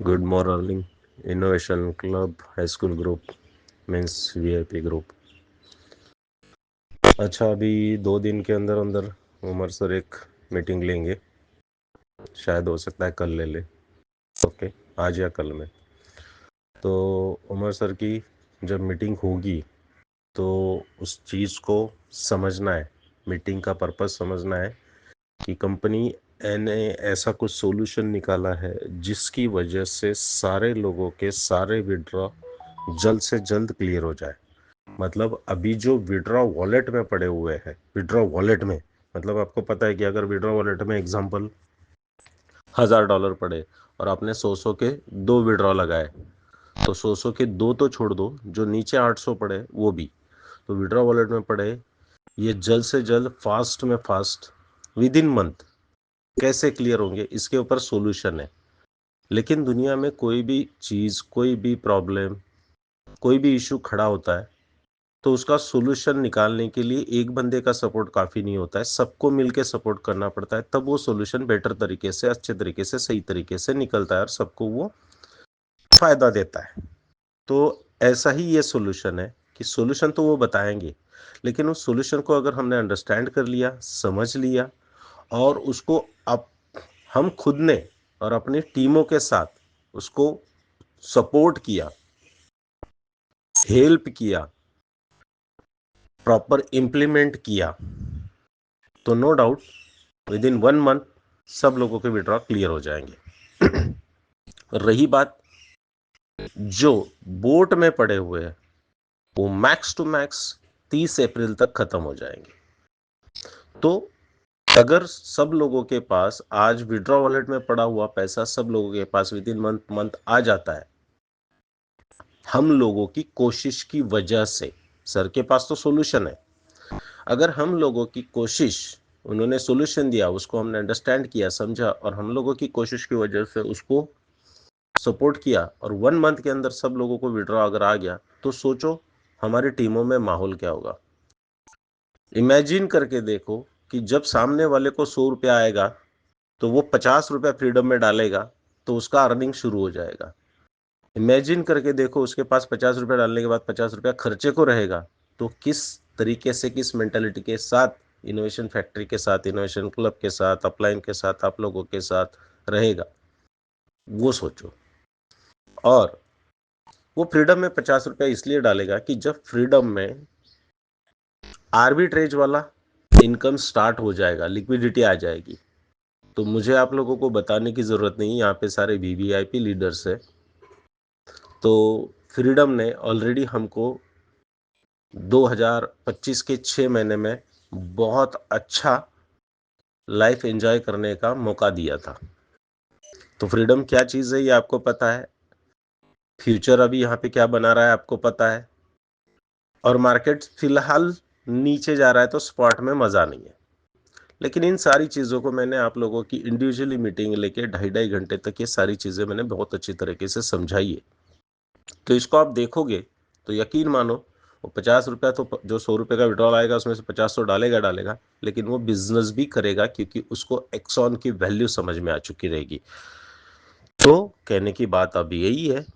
Good morning. Innovation club high school group means VIP group. अच्छा, अभी 2 दिन के अंदर अंदर उमर सर एक मीटिंग लेंगे। शायद हो सकता है कल ले ले। ओके, आज या कल में। तो उमर सर की जब मीटिंग होगी तो उस चीज़ को समझना है, मीटिंग का पर्पस समझना है कि कंपनी ने ऐसा कुछ सॉल्यूशन निकाला है जिसकी वजह से सारे लोगों के सारे विड्रॉ जल्द से जल्द क्लियर हो जाए। मतलब अभी जो विड्रॉ वॉलेट में पड़े हुए हैं, विड्रॉ वॉलेट में मतलब आपको पता है कि अगर विड्रॉ वॉलेट में एग्जांपल $1000 पड़े और आपने 100 के 2 विड्रॉ लगाए, तो 100 के 2 तो छोड़ दो, जो नीचे 800 पड़े वो भी तो विड्रॉ वॉलेट में पड़े। ये जल्द से जल्द फास्ट में फास्ट विद इन मंथ कैसे क्लियर होंगे, इसके ऊपर सॉल्यूशन है। लेकिन दुनिया में कोई भी चीज़, कोई भी प्रॉब्लम, कोई भी इशू खड़ा होता है तो उसका सॉल्यूशन निकालने के लिए एक बंदे का सपोर्ट काफ़ी नहीं होता है, सबको मिलके सपोर्ट करना पड़ता है, तब वो सॉल्यूशन बेटर तरीके से, अच्छे तरीके से, सही तरीके से निकलता है और सबको वो फ़ायदा देता है। तो ऐसा ही ये सॉल्यूशन है कि सॉल्यूशन तो वो बताएंगे, लेकिन उस सॉल्यूशन को अगर हमने अंडरस्टैंड कर लिया, समझ लिया और उसको अब हम खुद ने और अपनी टीमों के साथ उसको सपोर्ट किया, हेल्प किया, प्रॉपर इम्प्लीमेंट किया, तो no doubt within 1 month सब लोगों के विड्रॉ क्लियर हो जाएंगे। रही बात जो बोट में पड़े हुए हैं, वो मैक्स टू मैक्स 30 अप्रैल तक खत्म हो जाएंगे। तो अगर सब लोगों के पास आज विड्रॉ वॉलेट में पड़ा हुआ पैसा सब लोगों के पास विद इन मंथ आ जाता है, हम लोगों की कोशिश की वजह से, सर के पास तो सॉल्यूशन है, अगर हम लोगों की कोशिश, उन्होंने सॉल्यूशन दिया, उसको हमने अंडरस्टैंड किया, समझा और हम लोगों की कोशिश की वजह से उसको सपोर्ट किया और 1 मंथ के अंदर सब लोगों को विड्रॉ अगर आ गया, तो सोचो हमारी टीमों में माहौल क्या होगा। इमेजिन करके देखो कि जब सामने वाले को 100 रुपया आएगा तो वो 50 रुपया फ्रीडम में डालेगा तो उसका अर्निंग शुरू हो जाएगा। इमेजिन करके देखो उसके पास 50 रुपया डालने के बाद 50 रुपया खर्चे को रहेगा, तो किस तरीके से, किस मेंटालिटी के साथ इनोवेशन फैक्ट्री के साथ, इनोवेशन क्लब के साथ, अपलाइन के साथ, आप लोगों के साथ रहेगा, वो सोचो। और वो फ्रीडम में 50 रुपया इसलिए डालेगा कि जब फ्रीडम में आर्बिट्रेज वाला इनकम स्टार्ट हो जाएगा, लिक्विडिटी आ जाएगी, तो मुझे आप लोगों को बताने की ज़रूरत नहीं, यहाँ पे सारे वीवीआईपी लीडर्स है। तो फ्रीडम ने ऑलरेडी हमको 2025 के 6 महीने में बहुत अच्छा लाइफ एंजॉय करने का मौका दिया था। तो फ्रीडम क्या चीज़ है ये आपको पता है, फ्यूचर अभी यहाँ पे क्या बना रहा है आपको पता है, और मार्केट फिलहाल नीचे जा रहा है तो स्पॉट में मज़ा नहीं है। लेकिन इन सारी चीज़ों को मैंने आप लोगों की इंडिविजुअली मीटिंग लेके 2.5 घंटे तक ये सारी चीज़ें मैंने बहुत अच्छी तरीके से समझाई है। तो इसको आप देखोगे तो यकीन मानो, वो 50 रुपया तो जो 100 रुपये का विड्रॉल आएगा उसमें से 50 तो डालेगा, लेकिन वो बिजनेस भी करेगा क्योंकि उसको एक्सॉन की वैल्यू समझ में आ चुकी रहेगी। तो कहने की बात अब यही है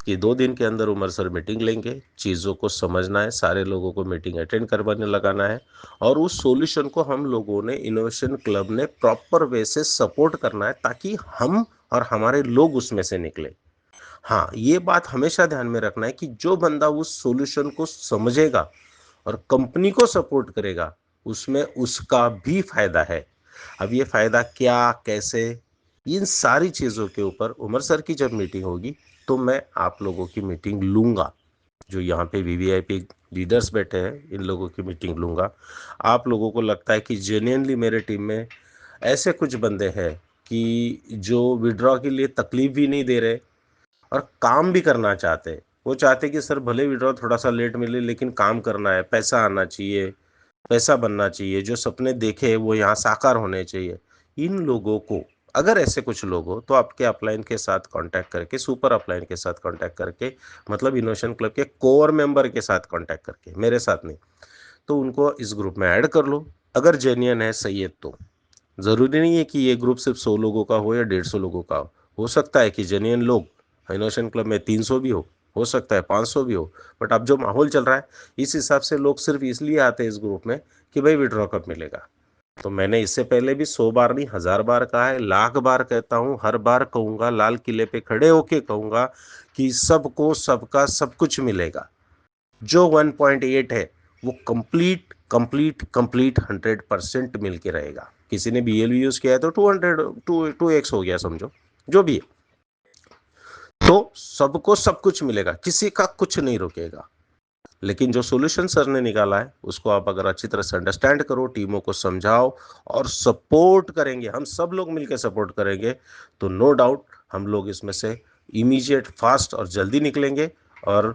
कि 2 दिन के अंदर उमर सर मीटिंग लेंगे, चीज़ों को समझना है, सारे लोगों को मीटिंग अटेंड करवाने लगाना है और उस सॉल्यूशन को हम लोगों ने, इनोवेशन क्लब ने प्रॉपर वे से सपोर्ट करना है ताकि हम और हमारे लोग उसमें से निकले। हाँ, ये बात हमेशा ध्यान में रखना है कि जो बंदा उस सॉल्यूशन को समझेगा और कंपनी को सपोर्ट करेगा, उसमें उसका भी फायदा है। अब ये फायदा क्या, कैसे, इन सारी चीज़ों के ऊपर उमर सर की जब मीटिंग होगी तो मैं आप लोगों की मीटिंग लूँगा। जो यहाँ पे वीवीआईपी लीडर्स बैठे हैं, इन लोगों की मीटिंग लूँगा। आप लोगों को लगता है कि जेन्युइनली मेरे टीम में ऐसे कुछ बंदे हैं कि जो विड्रॉ के लिए तकलीफ भी नहीं दे रहे और काम भी करना चाहते हैं। वो चाहते कि सर भले विड्रॉ थोड़ा सा लेट मिले लेकिन काम करना है, पैसा आना चाहिए, पैसा बनना चाहिए, जो सपने देखे वो यहाँ साकार होने चाहिए। इन लोगों को, अगर ऐसे कुछ लोग हो तो आपके अपलाइन के साथ कांटेक्ट करके, सुपर अपलाइन के साथ कांटेक्ट करके, मतलब इनोवेशन क्लब के कोर मेंबर के साथ कांटेक्ट करके, मेरे साथ नहीं, तो उनको इस ग्रुप में ऐड कर लो। अगर जेन्युइन है, सही है, तो ज़रूरी नहीं है कि ये ग्रुप सिर्फ 100 लोगों का हो या 150 लोगों का हो सकता है कि जेन्युइन लोग इनोवेशन क्लब में 300 भी हो सकता है 500 भी हो, बट अब जो माहौल चल रहा है इस हिसाब से लोग सिर्फ इसलिए आते हैं इस ग्रुप में कि भाई विड्रॉ कब मिलेगा। तो मैंने इससे पहले भी 100 बार नहीं 1000 बार कहा है, लाख बार कहता हूँ, हर बार कहूंगा, लाल किले पे खड़े होके कहूंगा कि सबको सबका सब कुछ मिलेगा। जो 1.8 है वो कंप्लीट कंप्लीट कंप्लीट 100% मिल के रहेगा। किसी ने BLV यूज किया है तो 2x हो गया समझो, जो भी है। तो सबको सब कुछ मिलेगा, किसी का कुछ नहीं रुकेगा। लेकिन जो सॉल्यूशन सर ने निकाला है उसको आप अगर अच्छी तरह से अंडरस्टैंड करो, टीमों को समझाओ और सपोर्ट करेंगे, हम सब लोग मिलकर सपोर्ट करेंगे, तो नो डाउट हम लोग इसमें से इमीडिएट फास्ट और जल्दी निकलेंगे और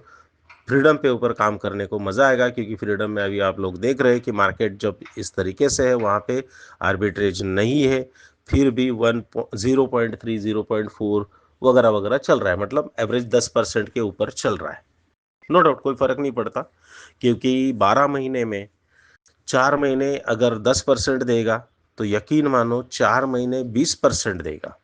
फ्रीडम पे ऊपर काम करने को मज़ा आएगा। क्योंकि फ्रीडम में अभी आप लोग देख रहे हैं कि मार्केट जब इस तरीके से है वहाँ पे आर्बिट्रेज नहीं है, फिर भी 0.3 0.4 वगैरह वगैरह चल रहा है, मतलब एवरेज 10% के ऊपर चल रहा है। नो डाउट कोई फर्क नहीं पड़ता, क्योंकि 12 महीने में 4 महीने अगर 10% देगा तो यकीन मानो 4 महीने 20% देगा,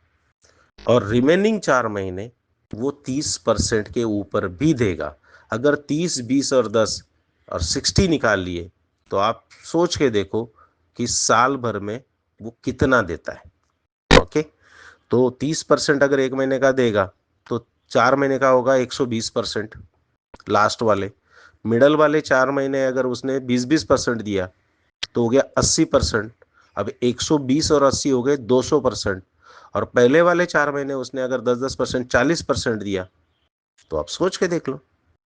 और रिमेनिंग 4 महीने वो 30% के ऊपर भी देगा। अगर 30 20 और 10 और 60 निकाल लिए तो आप सोच के देखो कि साल भर में वो कितना देता है। ओके, तो 30% अगर एक महीने का देगा तो 4 महीने का होगा 120%। लास्ट वाले मिडल वाले 4 महीने अगर उसने 20% दिया तो हो गया 80%। अब 120 और 80 हो गए 200%। और पहले वाले 4 महीने उसने अगर 10% 40% दिया तो आप सोच के देख लो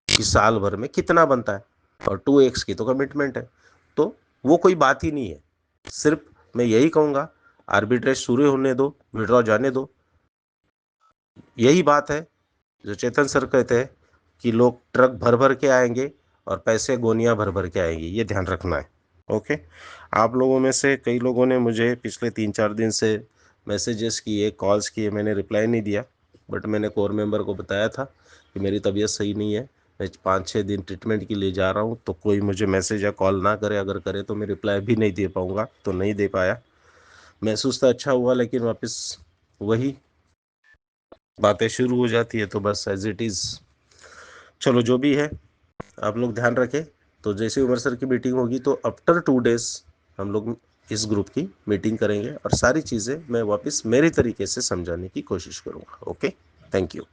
कि साल भर में कितना बनता है। और 2x की तो कमिटमेंट है, तो वो कोई बात ही नहीं है। सिर्फ मैं यही कहूँगा, आर्बिट्रेज शुरू होने दो, विड्रॉ जाने दो। यही बात है जो चेतन सर कहते हैं कि लोग ट्रक भर भर के आएंगे और पैसे गोनियां भर भर के आएंगी, ये ध्यान रखना है। ओके, आप लोगों में से कई लोगों ने मुझे पिछले 3-4 दिन से मैसेजेस किए, कॉल्स किए, मैंने रिप्लाई नहीं दिया, बट मैंने कोर मेंबर को बताया था कि मेरी तबीयत सही नहीं है, मैं 5-6 दिन ट्रीटमेंट के लिए जा रहा हूँ, तो कोई मुझे मैसेज या कॉल ना करे, अगर करे तो मैं रिप्लाई भी नहीं दे पाऊँगा, तो नहीं दे पाया। महसूस तो अच्छा हुआ, लेकिन वापस वही बातें शुरू हो जाती है, तो बस एज इट इज़। चलो जो भी है आप लोग ध्यान रखें। तो जैसे उमर सर की मीटिंग होगी तो आफ्टर 2 डेज हम लोग इस ग्रुप की मीटिंग करेंगे और सारी चीज़ें मैं वापस मेरे तरीके से समझाने की कोशिश करूँगा। Okay, thank you.